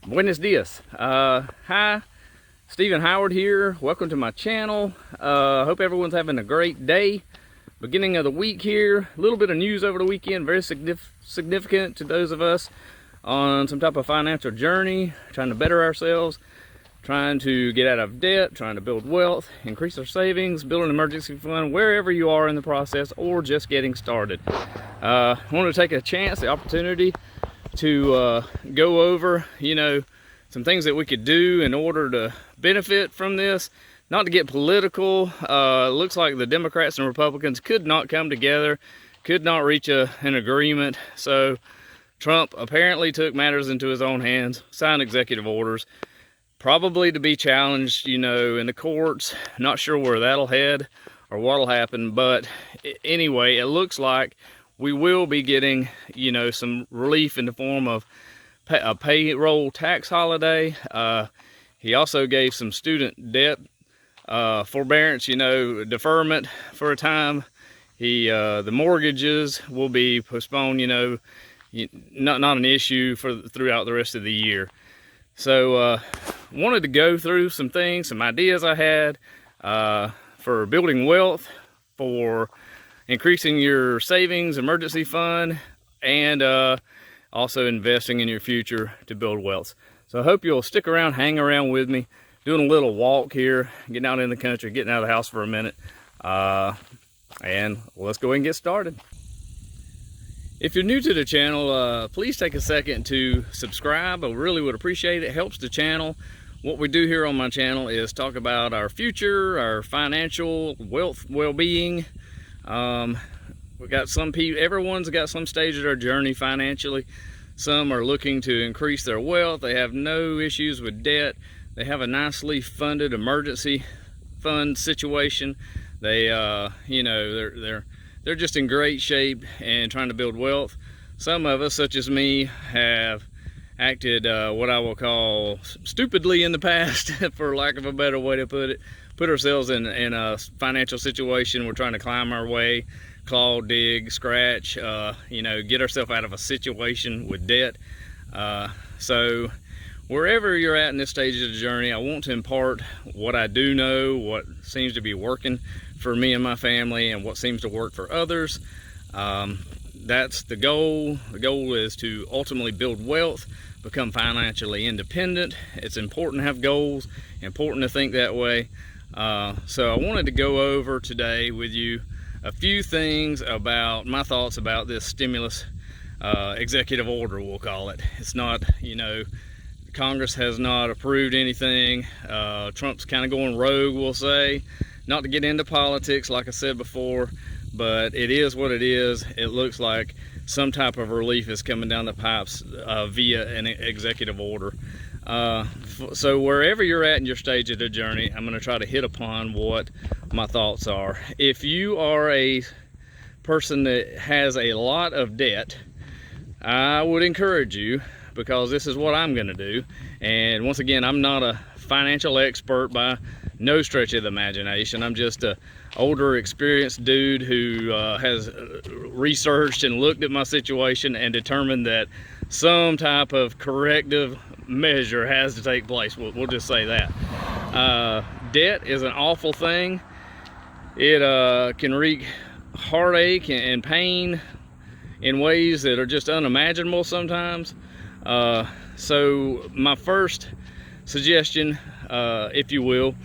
Buenos dias. Hi, Stephen Howard here. Welcome to my channel. Hope everyone's having a great day. Beginning of the week here. A little bit of news over the weekend, very significant to those of us on some type of financial journey, trying to better ourselves, trying to get out of debt, trying to build wealth, increase our savings, build an emergency fund, wherever you are in the process or just getting started. I want to take a chance, the opportunity to go over, some things that we could do in order to benefit from this. Not to get political, it looks like the Democrats and Republicans could not come together, could not reach an agreement. So Trump apparently took matters into his own hands, signed executive orders, probably to be challenged, in the courts. Not sure where that'll head or what'll happen, but anyway, it looks like we will be getting, some relief in the form of a payroll tax holiday. He also gave some student debt forbearance, deferment for a time. The mortgages will be postponed, not an issue throughout the rest of the year. So wanted to go through some things, some ideas I had for building wealth, for increasing your savings, emergency fund, and also investing in your future to build wealth. So I hope you'll stick around, hang around with me, doing a little walk here, getting out in the country, getting out of the house for a minute, and let's go ahead and get started. If you're new to the channel, please take a second to subscribe. I really would appreciate it. It helps the channel. What we do here on my channel is talk about our future, our financial wealth, well-being. We got some people, everyone's got some stage of their journey financially. Some are looking to increase their wealth. They have no issues with debt. They have a nicely funded emergency fund situation. They, they're just in great shape and trying to build wealth. Some of us, such as me, have acted what I will call stupidly in the past, for lack of a better way to put it. Put ourselves in a financial situation. We're trying to climb our way, claw, dig, scratch, get ourselves out of a situation with debt. So wherever you're at in this stage of the journey, I want to impart what I do know, what seems to be working for me and my family, and what seems to work for others. That's the goal. The goal is to ultimately build wealth, become financially independent. It's important to have goals, important to think that way. So I wanted to go over today with you a few things about my thoughts about this stimulus executive order, we'll call it. It's not, Congress has not approved anything. Trump's kind of going rogue, we'll say. Not to get into politics, like I said before, but it is what it is. It looks like some type of relief is coming down the pipes via an executive order. So wherever you're at in your stage of the journey, I'm going to try to hit upon what my thoughts are. If you are a person that has a lot of debt, I would encourage you, because this is what I'm going to do. And once again, I'm not a financial expert by no stretch of the imagination. I'm just a older, experienced dude who has researched and looked at my situation and determined that some type of corrective measure has to take place. We'll just say that. Debt is an awful thing. It can wreak heartache and pain in ways that are just unimaginable sometimes. So my first suggestion, if you will,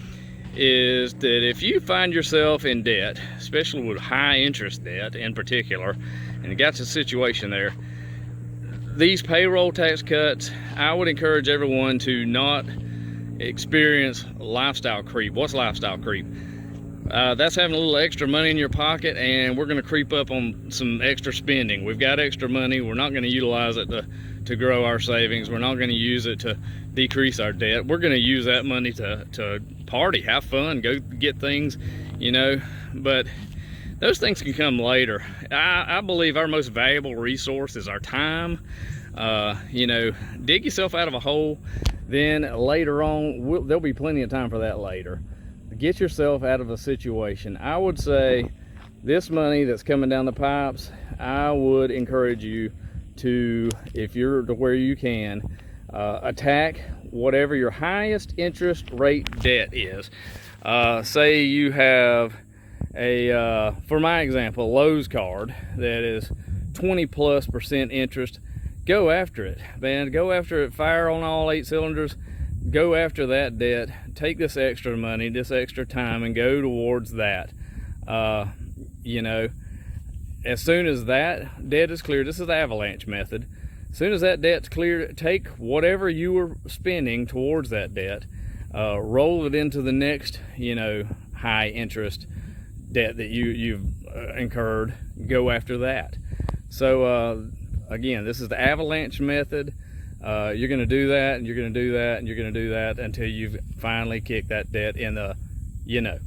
is that if you find yourself in debt, especially with high interest debt in particular, and you got your situation there, these payroll tax cuts, I would encourage everyone to not experience lifestyle creep. What's lifestyle creep? That's having a little extra money in your pocket, and we're going to creep up on some extra spending. We've got extra money. We're not going to utilize it to grow our savings. We're not going to use it to decrease our debt. We're going to use that money to party, have fun, go get things, but those things can come later. I believe our most valuable resource is our time. Dig yourself out of a hole, then later on, there'll be plenty of time for that later. Get yourself out of a situation. I would say this money that's coming down the pipes, I would encourage you to, if you're to where you can, Attack whatever your highest interest rate debt is. Say you have a, for my example, Lowe's card that is 20+% interest. Go after it, man. Go after it. Fire on all 8 cylinders. Go after that debt. Take this extra money, this extra time, and go towards that. You know, as soon as that debt is cleared, this is the avalanche method. As soon as that debt's cleared, take whatever you were spending towards that debt, roll it into the next, you know, high interest debt that you've incurred. Go after that. So again, this is the avalanche method. You're going to do that, and you're going to do that, and you're going to do that until you've finally kicked that debt in the, you know,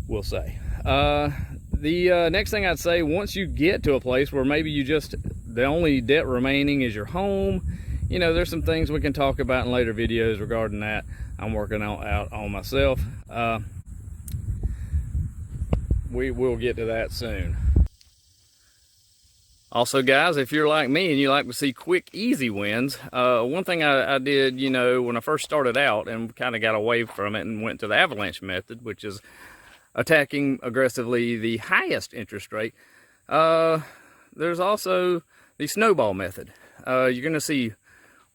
we'll say. The next thing I'd say, once you get to a place where maybe you just, the only debt remaining is your home, you know, there's some things we can talk about in later videos regarding that. I'm working out on myself. We will get to that soon. Also, guys, if you're like me and you like to see quick, easy wins, one thing I did, you know, when I first started out and kind of got away from it and went to the avalanche method, which is attacking aggressively the highest interest rate, there's also the snowball method. You're going to see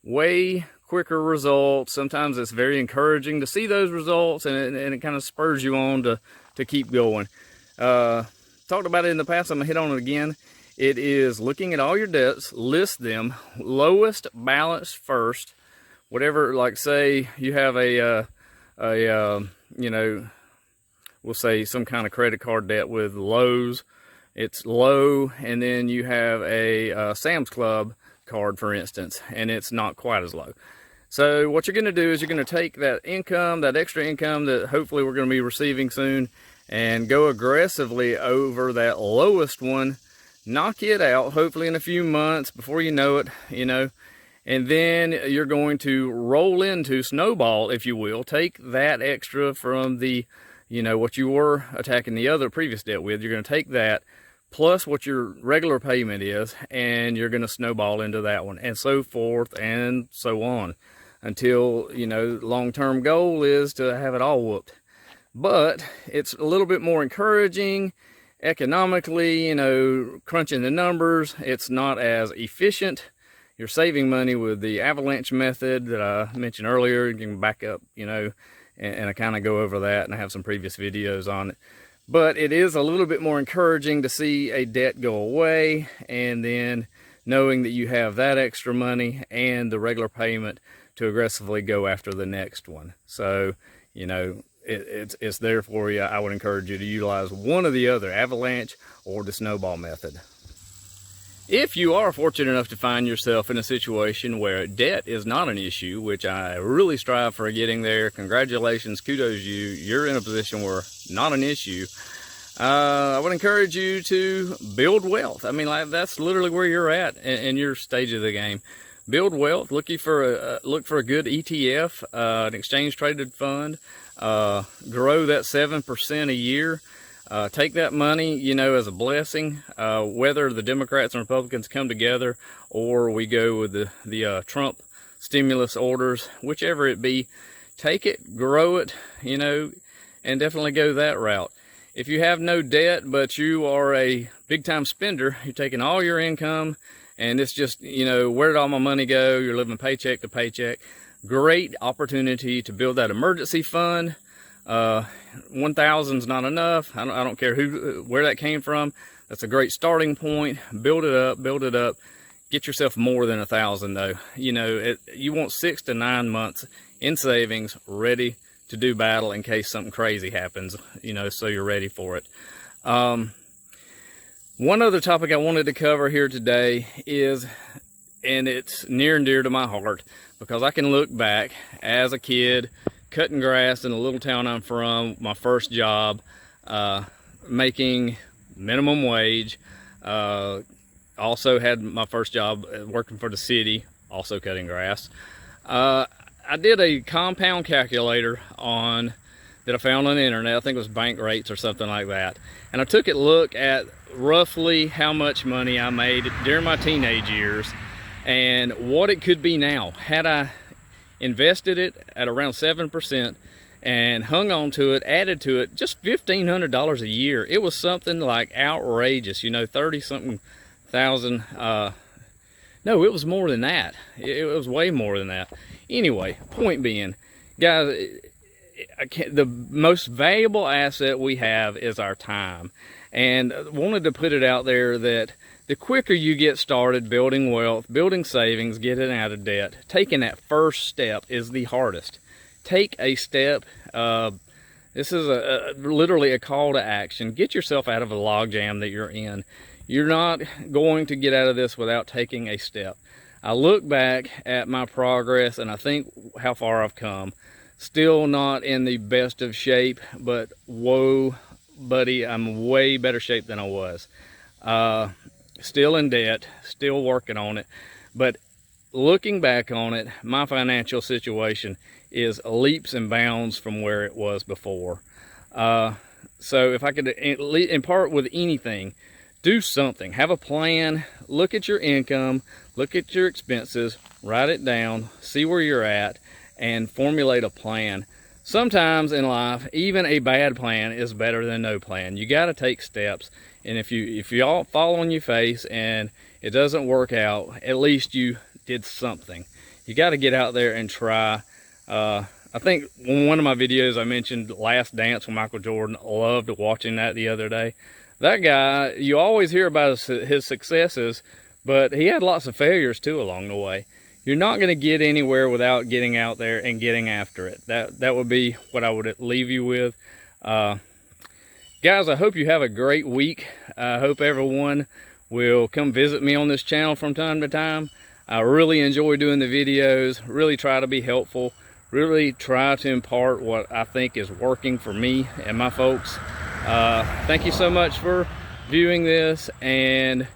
way quicker results. Sometimes it's very encouraging to see those results, and it kind of spurs you on to keep going. Talked about it in the past, I'm going to hit on it again. It is looking at all your debts, list them, lowest balance first. Whatever, like say you have a you know, we'll say some kind of credit card debt with Lowe's. It's low, and then you have a Sam's Club card, for instance, and it's not quite as low. So what you're going to do is you're going to take that income, that extra income that hopefully we're going to be receiving soon, and go aggressively over that lowest one. Knock it out, hopefully in a few months, before you know it, you know, and then you're going to roll into snowball, if you will. Take that extra from the, you know, what you were attacking the other previous debt with. You're going to take that plus what your regular payment is, and you're going to snowball into that one, and so forth and so on, until, you know, long-term goal is to have it all whooped. But it's a little bit more encouraging economically, you know, crunching the numbers. It's not as efficient. You're saving money with the avalanche method that I mentioned earlier. You can back up, you know, and I kind of go over that, and I have some previous videos on it. But it is a little bit more encouraging to see a debt go away, and then knowing that you have that extra money and the regular payment to aggressively go after the next one. So, you know, it's there for you. I would encourage you to utilize one or the other, avalanche or the snowball method. If you are fortunate enough to find yourself in a situation where debt is not an issue, which I really strive for getting there, congratulations, kudos you, you're in a position where not an issue, I would encourage you to build wealth. I mean, like, that's literally where you're at in your stage of the game. Build wealth, look for a good ETF, an exchange traded fund. Grow that 7% a year. Take that money, you know, as a blessing. Whether the Democrats and Republicans come together, or we go with the Trump stimulus orders, whichever it be, take it, grow it, you know, and definitely go that route. If you have no debt, but you are a big-time spender, you're taking all your income, and it's just, you know, where did all my money go? You're living paycheck to paycheck. Great opportunity to build that emergency fund. 1,000's not enough. I don't care where that came from. That's a great starting point. Build it up, build it up. Get yourself more than 1,000 though. You know, you want 6 to 9 months in savings, ready to do battle in case something crazy happens, you know, so you're ready for it. One other topic I wanted to cover here today is, and it's near and dear to my heart, because I can look back as a kid cutting grass in the little town I'm from, my first job, making minimum wage, also had my first job working for the city, also cutting grass. I did a compound calculator that I found on the internet. I think it was bank rates or something like that. And I took a look at roughly how much money I made during my teenage years and what it could be now had I invested it at around 7% and hung on to it, added to it, just $1,500 a year. It was something like outrageous, you know, 30 something thousand. No, it was more than that. It was way more than that. Anyway, point being, guys, the most valuable asset we have is our time. And wanted to put it out there that the quicker you get started building wealth, building savings, getting out of debt, taking that first step is the hardest. Take a step. This is literally a call to action. Get yourself out of a logjam that you're in. You're not going to get out of this without taking a step. I look back at my progress and I think how far I've come. Still not in the best of shape, but whoa, buddy, I'm way better shape than I was. Still in debt, still working on it, but looking back on it, my financial situation is leaps and bounds from where it was before. So if I could impart with anything, do something. Have a plan. Look at your income. Look at your expenses. Write it down. See where you're at and formulate a plan. Sometimes in life, even a bad plan is better than no plan. You got to take steps. And if you all fall on your face and it doesn't work out, at least you did something. You got to get out there and try. I think one of my videos I mentioned Last Dance with Michael Jordan. Loved watching that the other day. That guy, you always hear about his successes, but he had lots of failures too along the way. You're not going to get anywhere without getting out there and getting after it. That would be what I would leave you with. Guys, I hope you have a great week. I hope everyone will come visit me on this channel from time to time. I really enjoy doing the videos, really try to be helpful, really try to impart what I think is working for me and my folks. Thank you so much for viewing this, and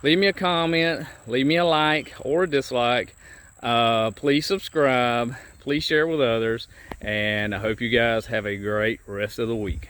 leave me a comment, leave me a like or a dislike. Please subscribe, please share with others, and I hope you guys have a great rest of the week.